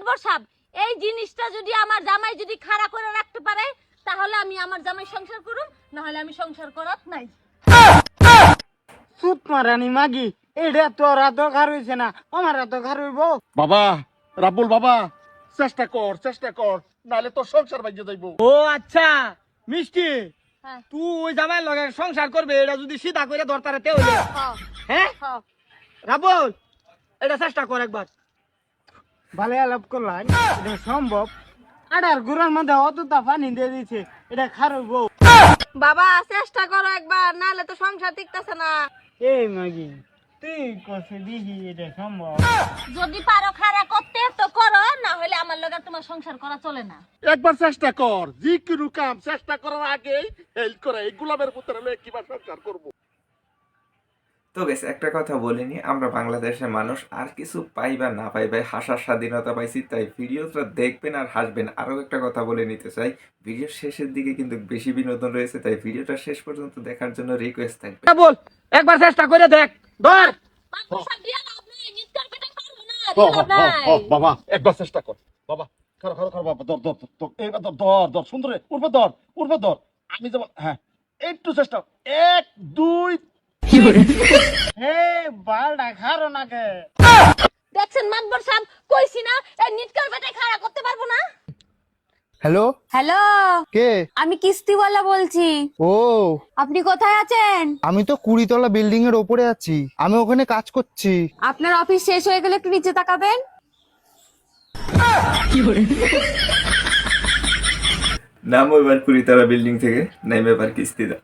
মাতবর সাহেব, এই জিনিসটা যদি আমার জামাই যদি খাড়া করে রাখতে পারে তাহলে আমি আমার জামাই সংসার করুম, না হলে আমি সংসার করাত নাই। সুত মারানি মাগি, এটা তোর এত খার হইছে না, আমার এত খার হইব। বাবা রাব্বুল বাবা, চেষ্টা কর নাহলে তোর সংসার ভাঙিয়ে যাইবো। ও আচ্ছা মিষ্টি, হ্যাঁ তুই ওই জামাইয়ের লগে সংসার করবে, এটা যদি সিধা করে ধরতারে তে হইলে, হ্যাঁ রাবল এটা চেষ্টা কর একবার। ভালো আলাপ করলাম, এটা সম্ভব? আডার গুড়ার মধ্যে অতটা পানি দিয়ে দিছে, এটা খার হইব। বাবা চেষ্টা করো একবার, নাহলে তো সংসার টিকতেছে না। এই মাগি তুই কষে দিহি এটা সম্ভব? যদি পারো খাড়া করতে তো করো, না হলে আমার লগে তোমার সংসার করা চলে না। একবার চেষ্টা কর, যে কোনো কাম চেষ্টা করার আগে হেল্প করে এই গোলামের পুত্রে কিবা সংসার করবো। তো গেছে একটা কথা বলিনি, আমরা বাংলাদেশের মানুষ আর কিছু পাই বা না পাই ভাই, হাসার স্বাধীনতা পাইছি, তাই ভিডিওটা দেখবেন আর হাসবেন। আরো একটা কথা বলে নিতে চাই, ভিডিওর শেষের দিকে কিন্তু বেশি বিনোদন রয়েছে, তাই ভিডিওটা শেষ পর্যন্ত দেখার জন্য রিকোয়েস্ট থাকবে। রাবল একবার চেষ্টা করে দেখ, ধর। মাতবর সাহেব দিয়া লাভ নাই, নিৎকার পেটে পারবো না, দিয়া লাভ নাই। বাবা একবার চেষ্টা কর বাবা, খারো বাবা, ধর এইবার ধর সুন্দর উঠবে ধর। আমি যেমন, হ্যাঁ একটু চেষ্টা, 1 2 হে বালটা খারো নাকে। দেখছেন মাতবর সাহেব, কইছি না এই নিৎকার পেটে খাড়া করতে পারবো না। হ্যালো, হ্যালো, কে? আমি কিস্তিওয়ালা বলছি। ও, আপনি কোথায় আছেন? আমি তো 20 তলা বিল্ডিং এর ওপরে আছি, আমি ওখানে কাজ করছি। আপনার অফিস শেষ হয়ে গেলে একটু নিচে তাকাবেন। নামো এবার 20 তলা বিল্ডিং থেকে, নেমে এবার কিস্তি দাও।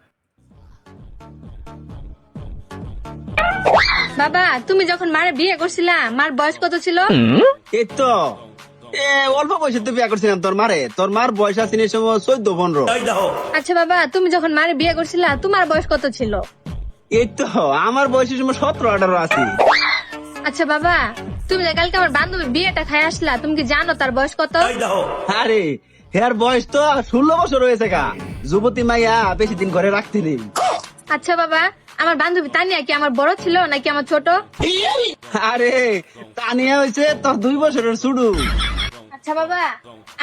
বাবা, তুমি যখন মারে বিয়ে করছিলা, মার বয়স কত ছিল? এই তো অল্প বয়সে তো বিয়ে করছিলাম তোর মার বয়স আছে এই সময় 14-15। আচ্ছা বাবা, তুমি যখন মারে বিয়ে করছিলা, তোমার বয়স কত ছিল? এই তো আমার বয়সের সময় 17-18 আছে। আচ্ছা বাবা, তুমি যে কালকে আমার বান্ধবীর বিয়েটা খাই আসলা, তুমি কি জানো তার বয়স কত? আরে হের বয়স তো 16 বছর হয়েছে গা। যুবতী মাইয়া বেশি দিন ঘরে রাখতে নেই। আচ্ছা বাবা, আমার বান্ধবী তানিয়া কি আমার বড় ছিল নাকি আমার ছোট? আরে তানিয়া হয়েছে তোর 2 বছরের ছুডু। আচ্ছা বাবা,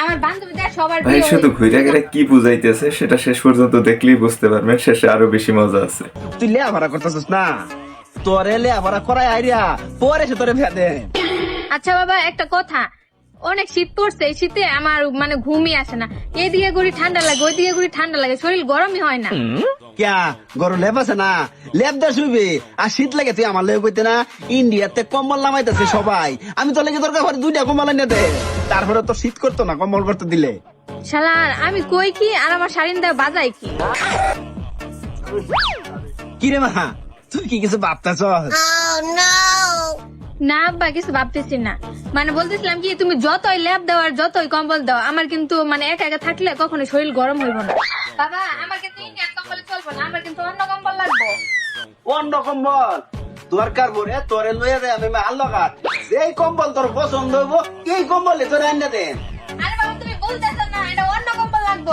আমার বান্ধবীদের সবার ভাই বিয়ে শুধু হয়েছে। ঘুরে গেলে কি বুঝাইতেছে সেটা শেষ পর্যন্ত দেখলেই বুঝতে পারবেন, শেষে আরো বেশি মজা আছে। তুই লেয়াভাড়া করতেছিস না, তোরে লেয়াভাড়া করাই আইরিয়া পরে সে তোরে ভেদে। আচ্ছা বাবা, একটা কথা, অনেক শীত পড়ছে, এই শীতে আমার মানে ঘুমই আসে না। এদিকে ঘুরি ঠান্ডা লাগে, ওইদিকে ঘুরি ঠান্ডা লাগে, শরীর গরমই হয় না। ক্যা গরম লেপ আছে না, লেপ দা শুইবে। আর শীত লাগে তুই আমার লেপ কইতে না, ইন্ডিয়াতে কম্বল নামাইতেছে সবাই, আমি তো লেগে দরকার পরে 2টা কম্বল এনে দে, তারপরে তো শীত করতো না কম্বল করতে দিলে। শালার, আমি কই কি আর আমার শাড়িন দেওয়া বাজাই কি? কিরে মা, তুই কি কিছু ভাবতেছস? না আব্বা, কিছু ভাবতেছি না, মানে বলতেছিলাম কি, তুমি যতই লেপ দাও আর যতই কম্বল দাও, আমার কিন্তু মানে একা একা থাকলে কখনো শরীর গরম হইব না। বাবা, আমার কিন্তু ইন্ডিয়ান কম্বলে চলবো না, আমার কিন্তু অন্য কম্বল লাগবো। অন্য কম্বল দরকার পরে তোরে লইয়া দে, আমি মাল লাগাত এই কম্বল তোর পছন্দ হইব, এই কম্বলে তোরে এনে দেন। আরে বাবা, তুমি বলতেছো না, এটা অন্য কম্বল লাগবো।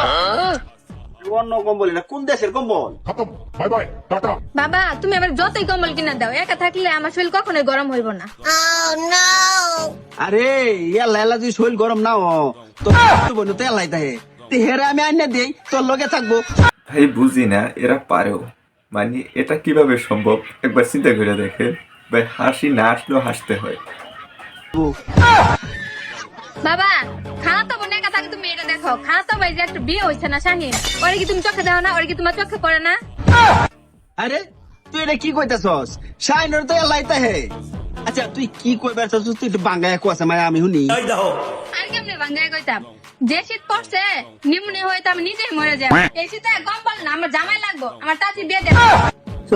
অন্য কম্বল, এটা কোন দেশের কম্বল? Bye tata. বাবা, তুমি আবার যতই কম্বল কিনা দাও, একা থাকলে আমার শরীর কখনোই গরম হইব না। আরে ইয়া লাইলা তুই শরীর গরম না ও তো বন্ধু তেল লাইতে হেরে আমি আইনে দেই, তোর লগে থাকবো। ভাই বুঝি না এরা পারেও, মানে এটা কিভাবে সম্ভব একবার চিন্তা করে দেখে ভাই, হাসি না আসলেও হাসতে হয়। বাবা, খালাতো বোন একা থাকে, তুমি এটা দেখো, খালাতো ভাই যে একটা বিয়ে হয়েছে না শাহিন, ওরে কি তুমি চোখে দাও না? ওরে কি তোমার চোখে পড়ে না? আরে তুই এটা কি কইতাছস? শাইনর তো লাইতে হে। আচ্ছা তুই কি কইবার চাচ্ছিস? তুই একটু বাঙ্গায় কোয়াছে মায়া আমি শুনি। আর কেমনে ভাঙ্গায় কইতাম, যে শীত পড়ছে নিমুনি হয়তো আমি নিজেই মরে যাই। এই শীতে কম্বল না, আমার জামাই লাগবো, আমার চাচি বিয়ে দেবে।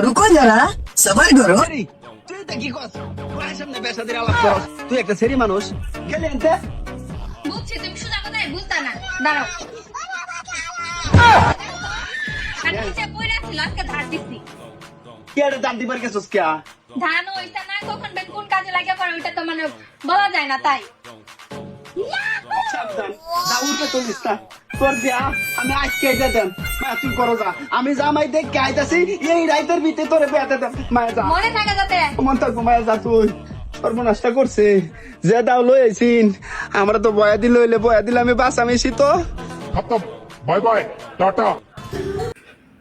रुको जरा सबर करो। আরে, তুই এটা কি কস? তোর সামনে বেসা দিয়ে আলাপ করস, তুই একটা সেরি মানুষ গেলে এনতে। বুঝছি, তুমি সোজা কথাই বুঝতা না, দাঁড়াও। আর নিচে পড়ে ছিল, আজকে ধার দিচ্ছি। কি এটা দাঁত দিবার গেছস কিয়া? ধান ওইটা না, কখন বেন কোন কাজে লাগে পড়ে ওইটা তো মানে বলা যায় না, তাই। সাবধান, দাউরকে তুলিস না। তোর বিয়া আমি আজকে এটা দেন মা, তুই করো যা, আমি জামাই দেখে আইতাছি এই রাইতের ভিতরে তোরে বিয়াতে দেন। মায়া যা, মনে থাকে যাতে। মন থাকবো মায়া যা তুই। সর্বনাশটা করছে যে দাও লই আইছিন আমরা তো বয়া দিল হইলে বয়া দিলে আমি বাস আমি তো বাই বাই টাটা।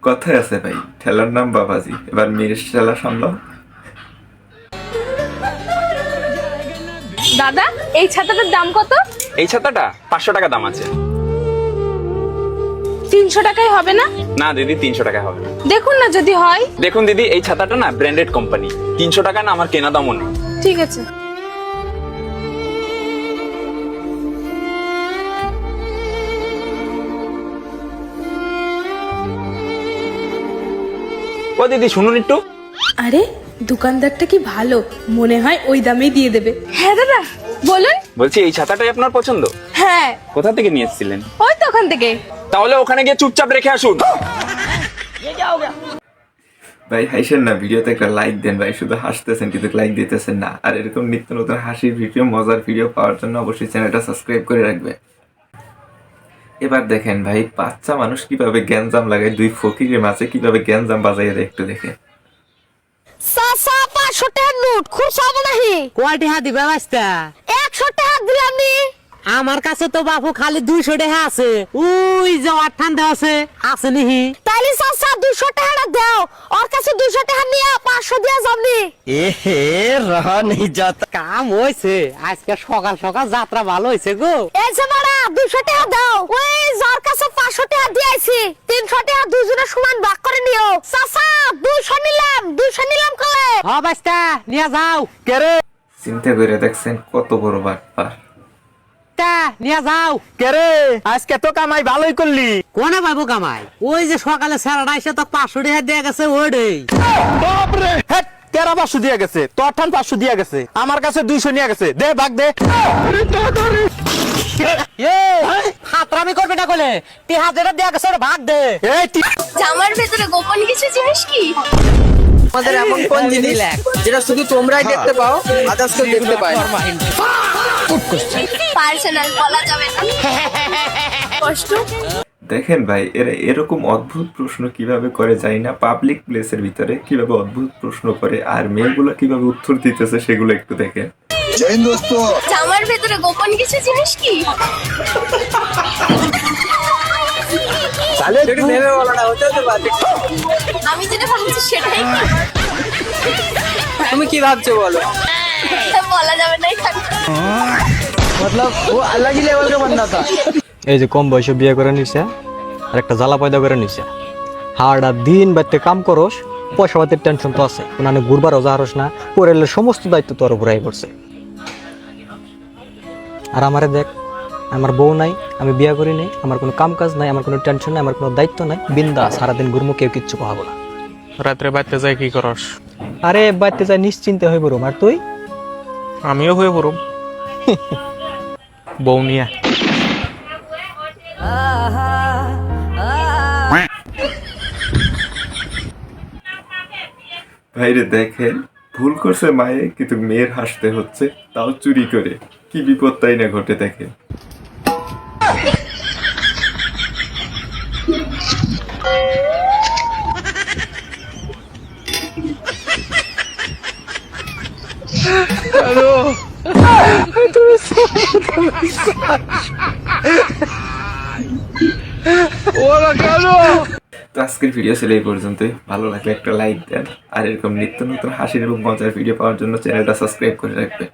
কথায় আছে ভাই, ঠেলার নাম বাবাজি, এবার মেয়ের ঠেলা সামলাও। দাদা এই ছাতাটার দাম কত? এই ছাতাটা 500 টাকা দাম আছে। 300 টাকায় হবে না? না দিদি 300 টাকা হবে। দেখুন না যদি হয়। দেখুন দিদি এই ছাতাটা না ব্র্যান্ডেড কোম্পানি, 300 টাকা না আমার কেনা দামও নেই। ঠিক আছে। ও দিদি শুনুন একটু। আরে দোকানদারটা কি ভালো, মনে হয় ওই দামেই দিয়ে দেবে। হ্যাঁ দাদা বলুন। বলছি এই ছাতাটাই আপনার পছন্দ? হ্যাঁ। কোথা থেকে নিয়ে এসেছিলেন? ওই তো ওখান থেকে। তাহলে ওখানে গিয়ে চুপচাপ রেখে আসুন। ভাই হাসেন না, ভিডিওতে একটা লাইক দেন ভাই, শুধু হাসতেছেন কিন্তু লাইক দিতেছেন না। আর এরকম নিত্য নতুন হাসির ভিডিও, মজার ভিডিও পাওয়ার জন্য অবশ্যই চ্যানেলটা সাবস্ক্রাইব করে রাখবে। এবার দেখেন ভাই, বাচ্চা মানুষ কিভাবে গ্যাঞ্জাম লাগায়, দুই ফকিরের মাঝে কিভাবে গ্যাঞ্জাম বাজাইয়া দেয় একটু দেখে। সাসা 500 টাকার নোট খুব সাব নাহি। কয়টি হাত দিবে বাস্তা? 100 টাকা দিলাম নি। আমার কাছে তো বাপু খালি 200 টাকা আছে। ওই যে আঠান আছে আছে নিহি। তাইলে সাসা 200 টাকা দাও, ওর কাছে 200 টাকা নিয়ে 500 দিয়া যাবনি। এ হে রহা নেই যত কাম হইছে, আজকে সকাল সকাল যাত্রা ভালো হইছে গো। এই যে মারা 200 টাকা দাও, ওই যার কাছে 500 টাকা দিয়েছি 300 টাকা দুজনে সমান ভাগ করে নিও। সাসা 200 নিলাম কলে। হ বাস্তা নিয়ে যাও। কে রে চিন্তা করে দেখছেন কত বড় বাটপার। তা নিয়ে যাও। কে রে আজকে তো কামাই ভালোই করলি। কোনে পাবো কামাই? ওই যে সকালে স্যারটা এসে তো 500 টাকা দিয়ে গেছে ওডেই। বাপরে হেট, তেরা 500 দিয়া গেছে, তোর ঠান 500 দিয়া গেছে, আমার কাছে 200 নিয়ে গেছে। দে ভাগ দে। এ হাতরামি করবে না কলে, তি হাত যেটা দিয়ে গেছে ওটা ভাগ দে। এই জামার ভেতরে গোপন কিছু জিনিস কি? আমাদের এমন কোন জিনিস যেটা শুধু তোমরাই দেখতে পাও, আদার্স কেউ দেখতে পায় না? পার্সোনাল বলা যাবে না। কষ্ট। দেখেন ভাই, এরা এরকম অদ্ভুত প্রশ্ন কিভাবে করে জানি না, পাবলিক প্লেসের ভিতরে কিভাবে অদ্ভুত প্রশ্ন করে, আর মেয়েগুলো কিভাবে উত্তর দিতেছে সেগুলো একটু দেখে। জামার ভেতরে গোপন কিছু জিনিস কি? একটু ভেবে বলো না, হতে হতে পারে। আমি যেটা ভাবছি সেটাই কি? তুমি কি ভাবছো বলো? বলা যাবে না। मतलब वो अलग ही लेवल का बंदा था। এই যে কম বয়সে বিয়ে করে নিছে আর একটা জ্বালা পয়দা করে নিছে, হাড়া দিন বাড়তে কাম করস, পয়সা পাতির টেনশন তো আছে, মানে ঘুরবার যাহারস না, পরের সমস্ত দায়িত্ব তোর উপরে আই পড়ছে। আর আমারে দেখ, আমার বউ নাই, আমি বিয়ে করি নাই, আমার কোনো কাম কাজ নাই, আমার কোনো টেনশন নাই, আমার কোনো দায়িত্ব নাই, বিন্দা সারাদিন ঘুরমু, কেউ কিচ্ছু কহাবো না। রাত্রে বাইতে যাই কি করস? আরে বাড়তে যাই নিশ্চিন্তে হয়ে পড়ুম। আর তুই? আমিও হয়ে পড়ব বউ নিয়া। ভাইরে দেখেন, ভুল করছে মায়ে, কিন্তু মেয়ের হাসতে হচ্ছে, তাও চুরি করে। কি বিপদ তাই না ঘটে দেখেন। তো আজকের ভিডিও ছিল এই পর্যন্তই। ভালো লাগলে একটা লাইক দেন, আর এরকম নিত্য নতুন হাসির এবং মজার ভিডিও পাওয়ার জন্য চ্যানেলটা সাবস্ক্রাইব করে রাখবেন।